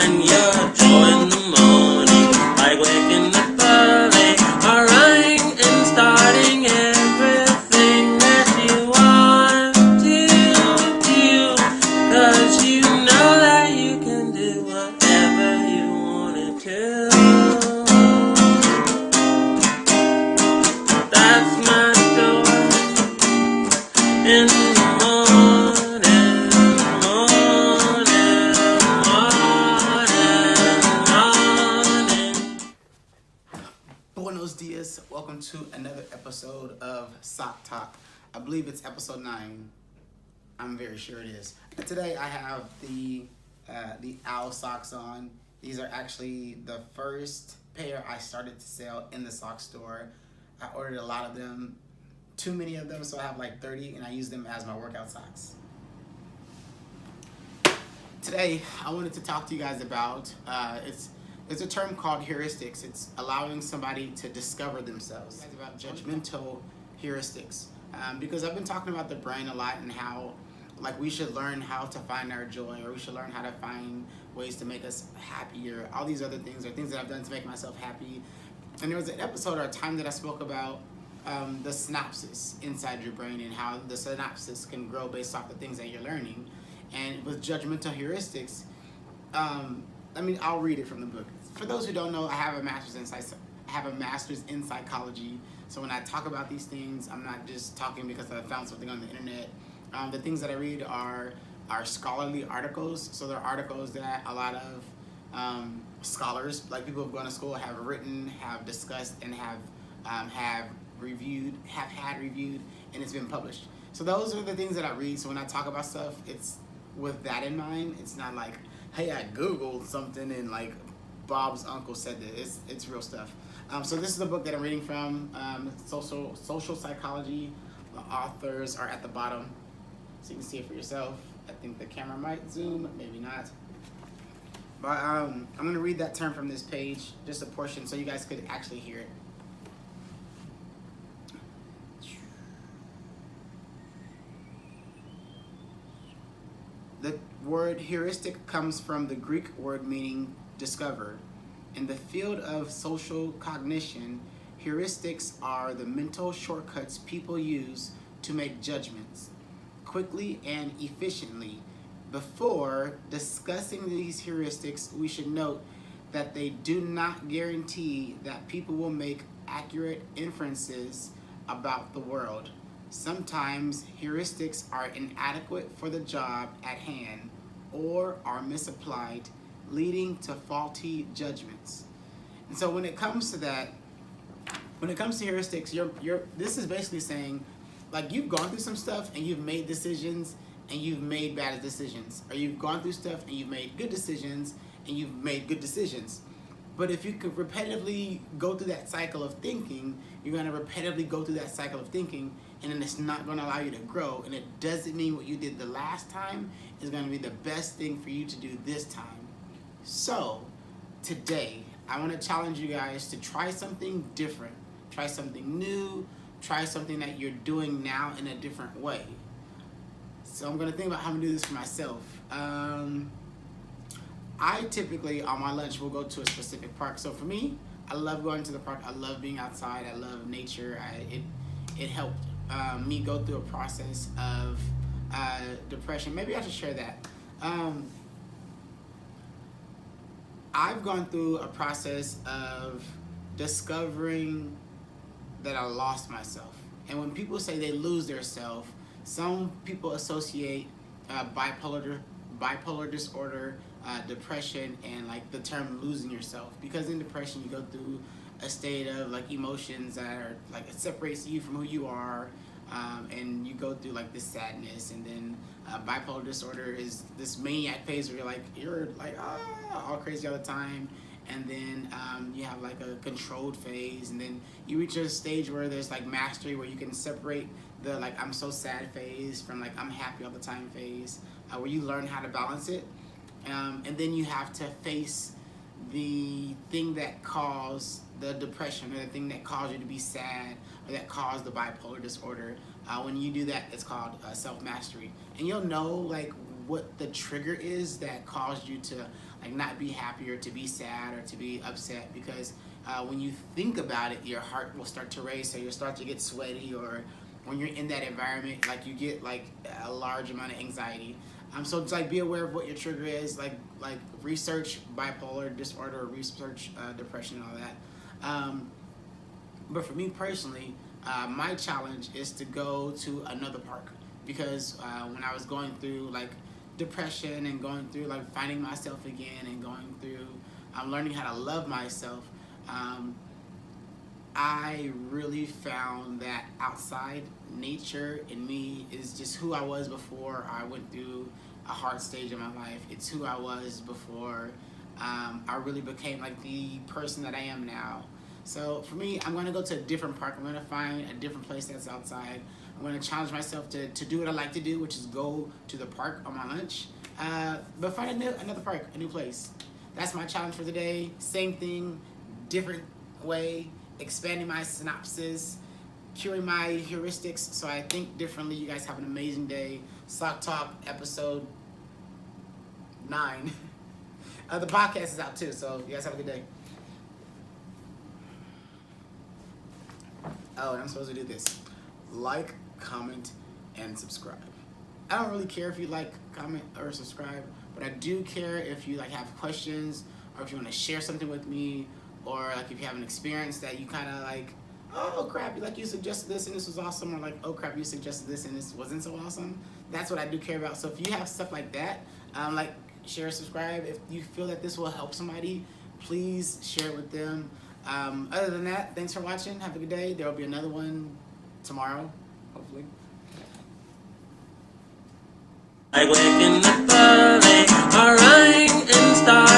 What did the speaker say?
find your joy in the morning, like waking up early, or running and starting everything that you want to do, 'cause you know that you can do whatever you wanted to. That's my joy in the morning, morning. Buenos dias. Welcome to another episode of Sock Talk. I believe it's episode 9. I'm very sure it is. And today I have the owl socks on. These are actually the first pair I started to sell in the sock store. I ordered a lot of them, too many of them, so I have like 30, and I use them as my workout socks. Today I wanted to talk to you guys about it's a term called heuristics. It's allowing somebody to discover themselves. It's about judgmental heuristics, because I've been talking about the brain a lot and how we should learn how to find our joy, or we should learn how to find ways to make us happier. All these other things are things that I've done to make myself happy. And there was an episode or a time that I spoke about the synapses inside your brain and how the synapses can grow based off the things that you're learning. And with judgmental heuristics, I'll read it from the book. For those who don't know, I have a master's in psychology. So when I talk about these things, I'm not just talking because I found something on the internet. The things that I read are scholarly articles. So they're articles that a lot of scholars, like people who've gone to school, have written, have discussed, and have had reviewed, and it's been published. So those are the things that I read. So when I talk about stuff, it's with that in mind. It's not like, hey, I Googled something and like Bob's uncle said that. It's real stuff. So this is the book that I'm reading from, social psychology. The authors are at the bottom, so you can see it for yourself. I think the camera might zoom, maybe not. But I'm going to read that term from this page, just a portion, so you guys could actually hear it. The word heuristic comes from the Greek word meaning discover. In the field of social cognition, heuristics are the mental shortcuts people use to make judgments quickly and efficiently. Before discussing these heuristics, we should note that they do not guarantee that people will make accurate inferences about the world. Sometimes heuristics are inadequate for the job at hand or are misapplied, leading to faulty judgments. And so when it comes to that, when it comes to heuristics, this is basically saying, like, you've gone through some stuff and you've made decisions and you've made bad decisions, or you've gone through stuff and you've made good decisions and you've made good decisions. But if you could repetitively go through that cycle of thinking, you're going to repetitively go through that cycle of thinking, and then it's not going to allow you to grow. And it doesn't mean what you did the last time is going to be the best thing for you to do this time. So today, I want to challenge you guys to try something different. Try something new. Try something that you're doing now in a different way. So I'm going to think about how I'm going to do this for myself. I typically, on my lunch, will go to a specific park. So for me, I love going to the park. I love being outside. I love nature. It helped me go through a process of depression. Maybe I should share that. I've gone through a process of discovering that I lost myself. And when people say they lose their self, some people associate bipolar disorder, depression, and like the term losing yourself, because in depression you go through a state of like emotions that are like, it separates you from who you are, and you go through like this sadness. And then bipolar disorder is this maniac phase where you're like all crazy all the time. And then you have like a controlled phase, and then you reach a stage where there's like mastery, where you can separate the like I'm so sad phase from like I'm happy all the time phase, where you learn how to balance it. And then you have to face the thing that caused the depression, or the thing that caused you to be sad, or that caused the bipolar disorder. When you do that, it's called self-mastery. And you'll know like what the trigger is that caused you to like not be happy or to be sad or to be upset, because when you think about it, your heart will start to race, or you'll start to get sweaty, or when you're in that environment, like you get like a large amount of anxiety. So just like be aware of what your trigger is, like research bipolar disorder, or research depression and all that. But for me personally, my challenge is to go to another park, because when I was going through like depression and going through like finding myself again and going through learning how to love myself, I really found that outside nature in me is just who I was before I went through a hard stage of my life. It's who I was before I really became like the person that I am now. So for me, I'm going to go to a different park. I'm going to find a different place that's outside. I'm going to challenge myself to do what I like to do, which is go to the park on my lunch, but find another park, a new place. That's my challenge for today. Same thing, different way, expanding my synopsis, curing my heuristics so I think differently. You guys have an amazing day. Sock Talk episode 9. The podcast is out too, so you guys have a good day. Oh, and I'm supposed to do this. Like, comment, and subscribe. I don't really care if you like, comment, or subscribe, but I do care if you like have questions, or if you want to share something with me, or like if you have an experience that you kind of like, oh crap, you suggested this and this was awesome, or like, oh crap, you suggested this and this wasn't so awesome. That's what I do care about. So if you have stuff like that, like share, subscribe. If you feel that this will help somebody, please share it with them. Other than that, thanks for watching. Have a good day. There will be another one tomorrow, hopefully. Like waking up early, alright, and start.